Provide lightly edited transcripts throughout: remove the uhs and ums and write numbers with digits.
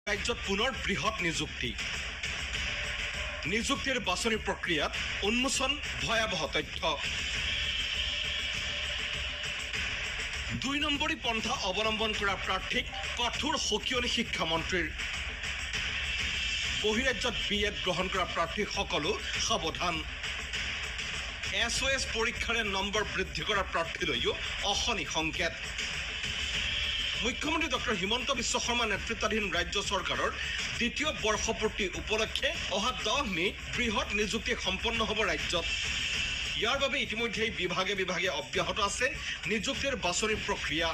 ৰাজ্যত পুনৰ বৃহৎ নিযুক্তিৰ বাছনি প্ৰক্ৰিয়াত উন্মোচন ভয়াৱহ তথ্য। ২ নম্বৰী পন্থা অৱলম্বন কৰা প্ৰাৰ্থীক কঠোৰ সকিয়নি শিক্ষামন্ত্ৰীৰ। বহিৰাজ্যত BEd গ্ৰহণ কৰা প্ৰাৰ্থীসকলো সাৱধান। SOS পৰীক্ষাৰে নম্বৰ বৃদ্ধি কৰা প্ৰাৰ্থীলৈও অশনি সংকেত। মুখ্যমন্ত্ৰী ডক্টৰ হিমন্ত বিশ্ব শৰ্মা নেতৃত্বাধীন ৰাজ্য চৰকাৰৰ দ্বিতীয় বৰ্ষপূৰ্তি উপলক্ষে অহা 10 মে'ত বৃহৎ নিযুক্তি সম্পন্ন হ'ব ৰাজ্যত। ইয়াৰ বাবে ইতিমধ্যে বিভাগে বিভাগে অব্যাহত আছে নিযুক্তিৰ বাছনি প্ৰক্ৰিয়া।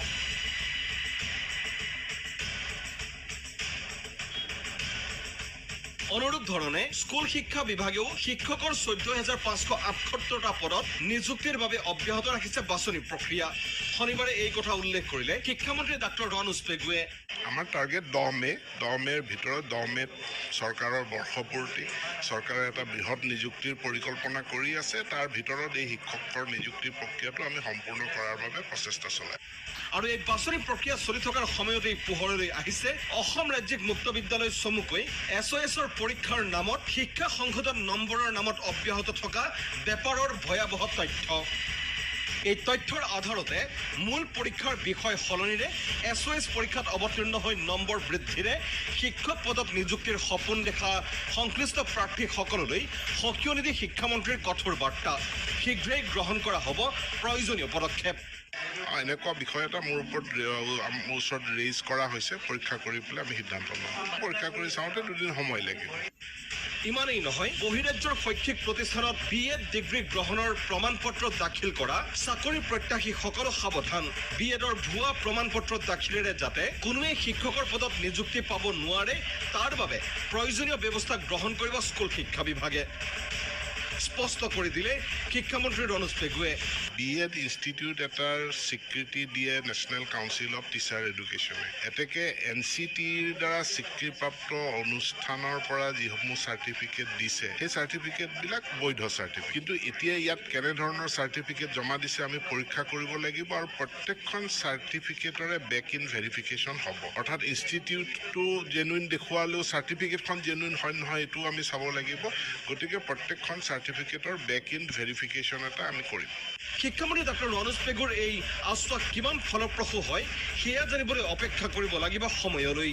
অনুৰূপ ধৰণে স্কুল শিক্ষা বিভাগেও শিক্ষকৰ 14,578টা পদত নিযুক্তিৰ বাবে অব্যাহত ৰাখিছে বাছনি প্ৰক্ৰিয়া। শনিবাৰে এই কথা উল্লেখ কৰিলে শিক্ষামন্ত্ৰী ডাক্তৰ ৰণোজ পেগুৱে। আমাৰ টাৰ্গেট 10 মে'ৰ ভিতৰত 10 মে'ত চৰকাৰৰ বৰ্ষপূৰ্তি, চৰকাৰে এটা বৃহৎ নিযুক্তিৰ পৰিকল্পনা কৰি আছে। তাৰ ভিতৰত এই শিক্ষকৰ নিযুক্তি প্ৰক্ৰিয়াটো আমি সম্পূৰ্ণ কৰাৰ বাবে প্ৰচেষ্টা চলাই। আৰু এই বাছনি প্ৰক্ৰিয়া চলি থকাৰ সময়তেই পোহৰলৈ আহিছে অসম ৰাজ্যিক মুক্ত বিদ্যালয় চমুকৈ SOSৰ পৰীক্ষাৰ নামত শিক্ষা সংশোধন নম্বৰৰ নামত অব্যাহত থকা বেপাৰৰ ভয়াৱহ তথ্য। এই তথ্যৰ আধাৰতে মূল পৰীক্ষাৰ বিষয় সলনিৰে SOS পৰীক্ষাত অৱতীৰ্ণ হৈ নম্বৰ বৃদ্ধিৰে শিক্ষক পদত নিযুক্তিৰ সপোন দেখা সংশ্লিষ্ট প্ৰাৰ্থীসকললৈ সকিয়নি দি শিক্ষামন্ত্ৰীৰ কঠোৰ বাৰ্তা। শীঘ্ৰেই গ্ৰহণ কৰা হ'ব প্ৰয়োজনীয় পদক্ষেপ। এনেকুৱা বিষয় এটা মোৰ ওচৰত ৰেইজ কৰা হৈছে। পৰীক্ষা কৰি পেলাই আমি সিদ্ধান্ত লওঁ। পৰীক্ষা কৰি চাওঁতে 2 দিন সময় লাগিব। ইমানেই নহয়, বহিৰাজ্যৰ শৈক্ষিক প্ৰতিষ্ঠানত BEd ডিগ্ৰী গ্ৰহণৰ প্ৰমাণ পত্ৰ দাখিল কৰা চাকৰি প্ৰত্যাশীসকলো সাৱধান। BEdৰ ভুৱা প্ৰমাণ পত্ৰ দাখিলেৰে যাতে কোনোৱে শিক্ষকৰ পদত নিযুক্তি পাব নোৱাৰে তাৰ বাবে প্ৰয়োজনীয় ব্যৱস্থা গ্ৰহণ কৰিব স্কুল শিক্ষা বিভাগে। স্পষ্ট কৰি দিলে শিক্ষামন্ত্ৰী ৰণোজ পেগুৱে। BEd ইনষ্টিটিউট এটাৰ স্বীকৃতি দিয়ে নেশ্যনেল কাউন্সিল অফ টিচাৰ এডুকেশ্যনে। এতেকে NCTৰ দ্বাৰা স্বীকৃতিপ্ৰাপ্ত অনুষ্ঠানৰ পৰা যিসমূহ চাৰ্টিফিকেট দিছে সেই চাৰ্টিফিকেটবিলাক বৈধ চাৰ্টিফিকেট। কিন্তু এতিয়া ইয়াত কেনেধৰণৰ চাৰ্টিফিকেট জমা দিছে আমি পৰীক্ষা কৰিব লাগিব আৰু প্ৰত্যেকখন চাৰ্টিফিকেটৰে বেক ইন ভেৰিফিকেশ্যন হ'ব। অৰ্থাৎ ইনষ্টিটিউটটো জেনুইন দেখুৱালেও চাৰ্টিফিকেটখন জেনুইন হয় নহয় এইটো আমি চাব লাগিব। গতিকে প্ৰত্যেকখন চাৰ্টিফিকেটৰ বেক ইন ভেৰিফিকেশ্যন এটা আমি কৰিম। শিক্ষামন্ত্ৰী ডক্টৰ ৰণোজ পেগুৰ এই আশ্বাস কিমান ফলপ্ৰসূ হয় সেয়া জানিবলৈ অপেক্ষা কৰিব লাগিব সময়লৈ।